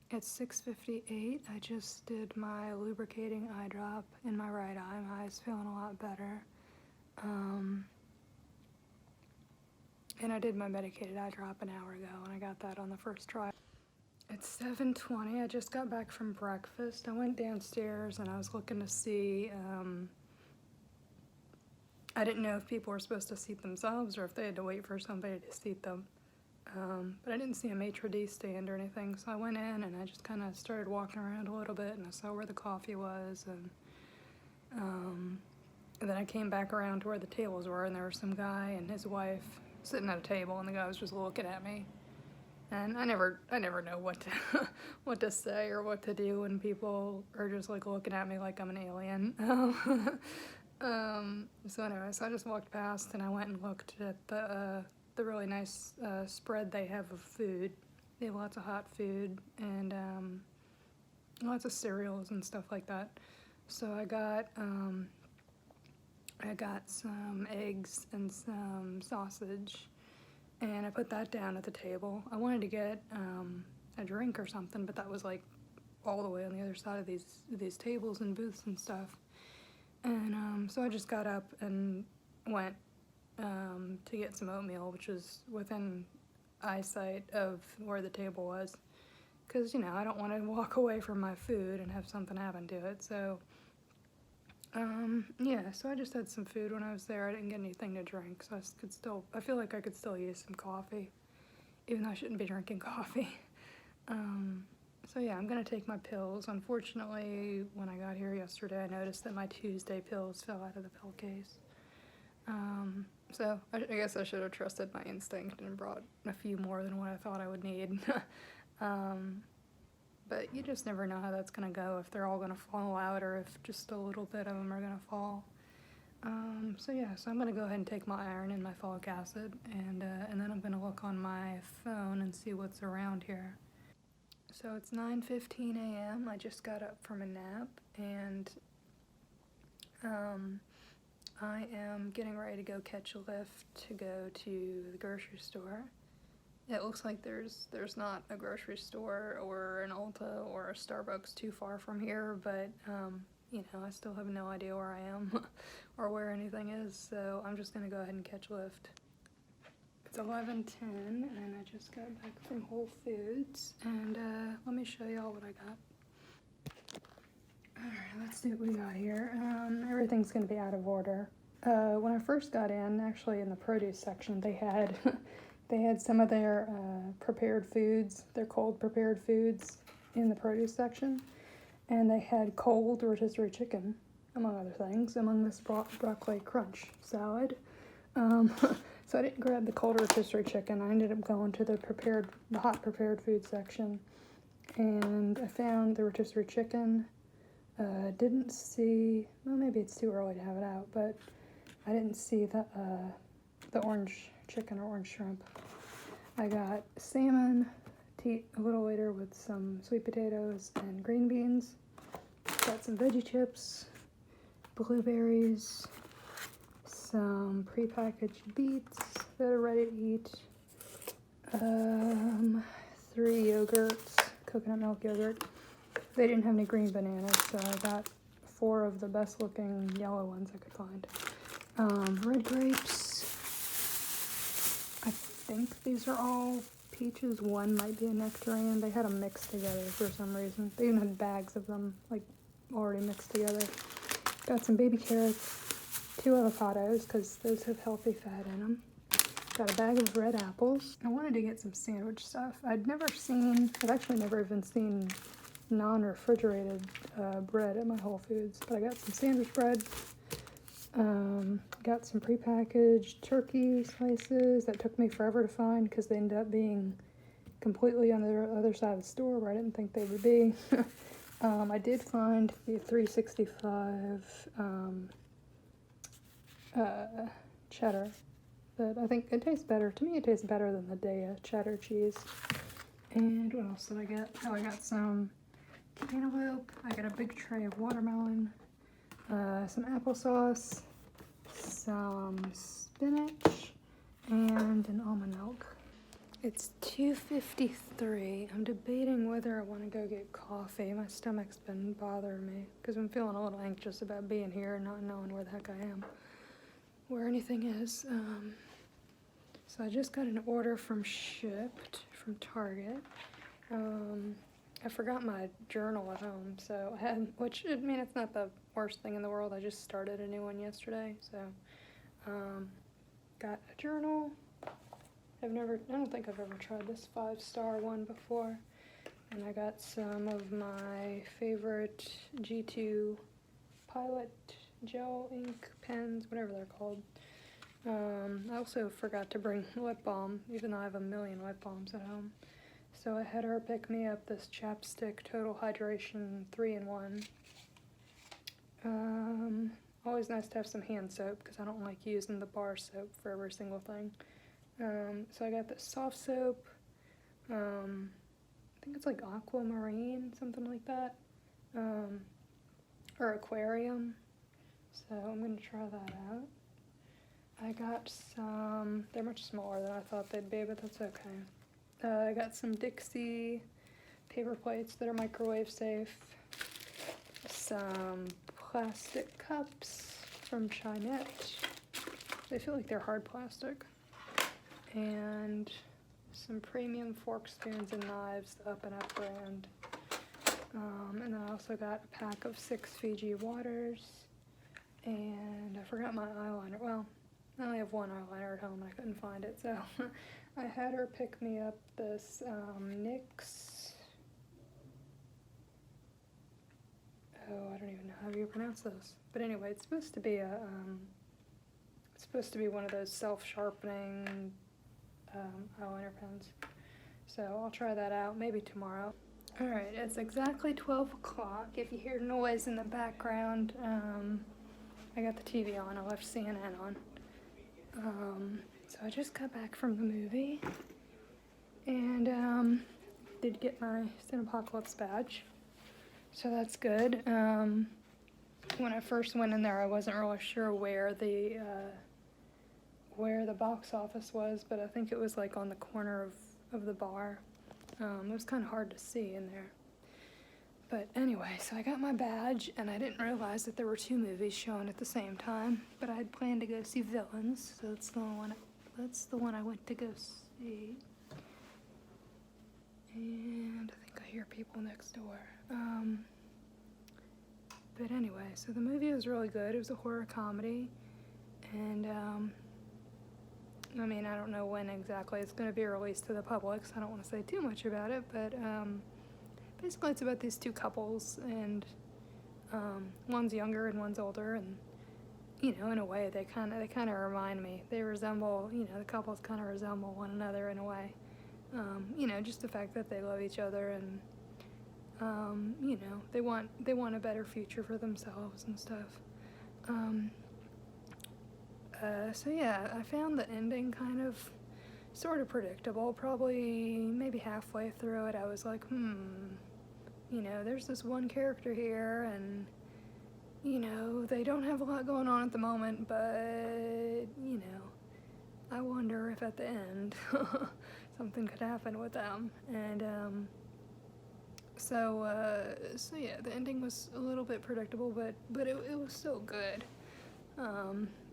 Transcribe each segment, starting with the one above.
It's 6:58. I just did my lubricating eye drop in my right eye. My eye's feeling a lot better. And I did my medicated eye drop an hour ago, and I got that on the first try. It's 7:20. I just got back from breakfast. I went downstairs and I was looking to see, I didn't know if people were supposed to seat themselves or if they had to wait for somebody to seat them. But I didn't see a maitre d' stand or anything, so I went in and I just kind of started walking around a little bit, and I saw where the coffee was, and then I came back around to where the tables were, and there was some guy and his wife sitting at a table, and the guy was just looking at me. And I never know what to what to say or what to do when people are just like looking at me like I'm an alien. So anyway, so I just walked past and I went and looked at the really nice spread they have of food. They have lots of hot food and lots of cereals and stuff like that. So I got some eggs and some sausage, and I put that down at the table. I wanted to get a drink or something, but that was like all the way on the other side of these tables and booths and stuff. And so I just got up and went to get some oatmeal, which was within eyesight of where the table was, because, you know, I don't want to walk away from my food and have something happen to it. So yeah, so I just had some food when I was there. I didn't get anything to drink, so I feel like I could still use some coffee, even though I shouldn't be drinking coffee. So yeah, I'm gonna take my pills. Unfortunately, when I got here yesterday, I noticed that my Tuesday pills fell out of the pill case. So I guess I should have trusted my instinct and brought a few more than what I thought I would need. But you just never know how that's gonna go, if they're all gonna fall out or if just a little bit of them are gonna fall. So yeah, so I'm gonna go ahead and take my iron and my folic acid, and then I'm gonna look on my phone and see what's around here. So it's 9:15 a.m. I just got up from a nap, and I am getting ready to go catch a lift to go to the grocery store. It looks like there's not a grocery store or an Ulta or a Starbucks too far from here, but you know, I still have no idea where I am or where anything is, so I'm just gonna go ahead and catch a lift. It's 11:10 and I just got back from Whole Foods, and let me show y'all what I got. Alright, let's see what we got here. Everything's gonna be out of order. When I first got in, actually in the produce section, they had they had some of their prepared foods, their cold prepared foods in the produce section, and they had cold rotisserie chicken, among other things, among this broccoli crunch salad. So I didn't grab the cold rotisserie chicken. I ended up going to the hot prepared food section, and I found the rotisserie chicken. Didn't see, well, maybe it's too early to have it out, but I didn't see the orange chicken or orange shrimp. I got salmon to eat a little later with some sweet potatoes and green beans. Got some veggie chips, blueberries, some prepackaged beets that are ready to eat, 3 yogurts, coconut milk yogurt. They didn't have any green bananas, so I got 4 of the best looking yellow ones I could find. Red grapes. I think these are all peaches. One might be a nectarine. They had them mixed together for some reason. They even had bags of them, like, already mixed together. Got some baby carrots, 2 avocados, because those have healthy fat in them. Got a bag of red apples. I wanted to get some sandwich stuff. I've actually never even seen non-refrigerated bread at my Whole Foods, but I got some sandwich bread. Got some prepackaged turkey slices that took me forever to find because they ended up being completely on the other side of the store where I didn't think they would be. I did find the 365 cheddar, but I think it tastes better. To me, it tastes better than the Daiya cheddar cheese. And what else did I get? Oh, I got some cantaloupe. I got a big tray of watermelon, some applesauce, some spinach, and an almond milk. It's 2:53. I'm debating whether I want to go get coffee. My stomach's been bothering me because I'm feeling a little anxious about being here and not knowing where the heck I am, where anything is. So I just got an order from Shipt from Target. I forgot my journal at home, so I had, which, I mean, it's not the worst thing in the world. I just started a new one yesterday, so got a journal. I don't think I've ever tried this 5-star one before. And I got some of my favorite G2 Pilot gel ink pens, whatever they're called. I also forgot to bring lip balm, even though I have a million lip balms at home. So I had her pick me up this Chapstick Total Hydration 3-in-1. Always nice to have some hand soap because I don't like using the bar soap for every single thing. So I got this soft soap. I think it's like aquamarine, something like that. Or aquarium. So I'm going to try that out. I got some, they're much smaller than I thought they'd be, but that's okay. I got some Dixie paper plates that are microwave safe. Some plastic cups from Chinette. They feel like they're hard plastic. And some premium fork, spoons, and knives, the Up and Up brand. And then I also got a pack of 6 Fiji waters. And I forgot my eyeliner. Well, I only have one eyeliner at home. I couldn't find it, so I had her pick me up this NYX. Oh, I don't even know how you pronounce those. But anyway, it's supposed to be one of those self-sharpening eyeliner pens. So I'll try that out maybe tomorrow. All right, it's exactly 12 o'clock. If you hear noise in the background, I got the TV on. I left CNN on. So I just got back from the movie and did get my Cinepocalypse badge. So that's good. When I first went in there, I wasn't really sure where the box office was, but I think it was like on the corner of the bar. It was kind of hard to see in there. But anyway, so I got my badge, and I didn't realize that there were 2 movies showing at the same time. But I had planned to go see Villains, so that's the one I went to go see. And I think I hear people next door. But anyway, so the movie was really good. It was a horror comedy, and I mean, I don't know when exactly it's going to be released to the public, so I don't want to say too much about it, but basically it's about these 2 couples, and one's younger and one's older, and you know, in a way they kind of remind me. They resemble, you know, the couples kind of resemble one another in a way. You know, just the fact that they love each other, and you know, they want a better future for themselves and stuff. So yeah, I found the ending kind of sort of predictable. Probably maybe halfway through it, I was like, you know, there's this one character here, and you know, they don't have a lot going on at the moment, but you know, I wonder if at the end something could happen with them. And so yeah, the ending was a little bit predictable, but it was still good.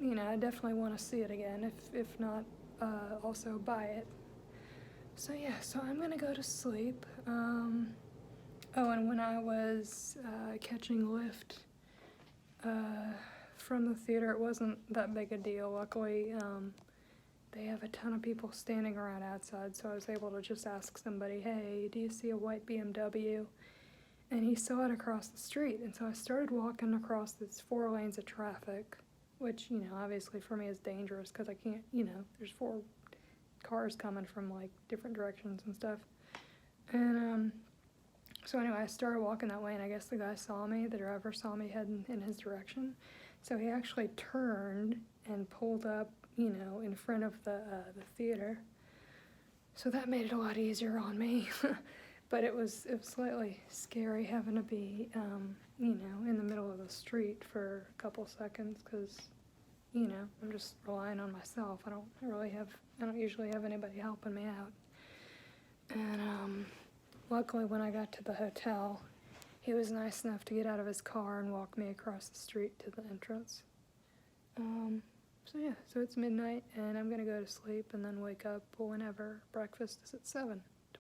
You know, I definitely want to see it again, if not, also buy it. So yeah, so I'm gonna go to sleep. Oh, and when I was catching Lyft from the theater, it wasn't that big a deal. Luckily, they have a ton of people standing around outside, so I was able to just ask somebody, hey, do you see a white BMW? And he saw it across the street, and so I started walking across these 4 lanes of traffic, which, you know, obviously for me is dangerous because I can't, you know, there's 4 cars coming from, like, different directions and stuff. And, so anyway, I started walking that way, and I guess the guy saw me, the driver saw me heading in his direction. So he actually turned and pulled up, you know, in front of the theater. So that made it a lot easier on me. But it was slightly scary having to be, you know, in the middle of the street for a couple seconds because, you know, I'm just relying on myself. I don't usually have anybody helping me out. And luckily when I got to the hotel, he was nice enough to get out of his car and walk me across the street to the entrance. So yeah, so it's midnight and I'm gonna go to sleep and then wake up whenever breakfast is at 7.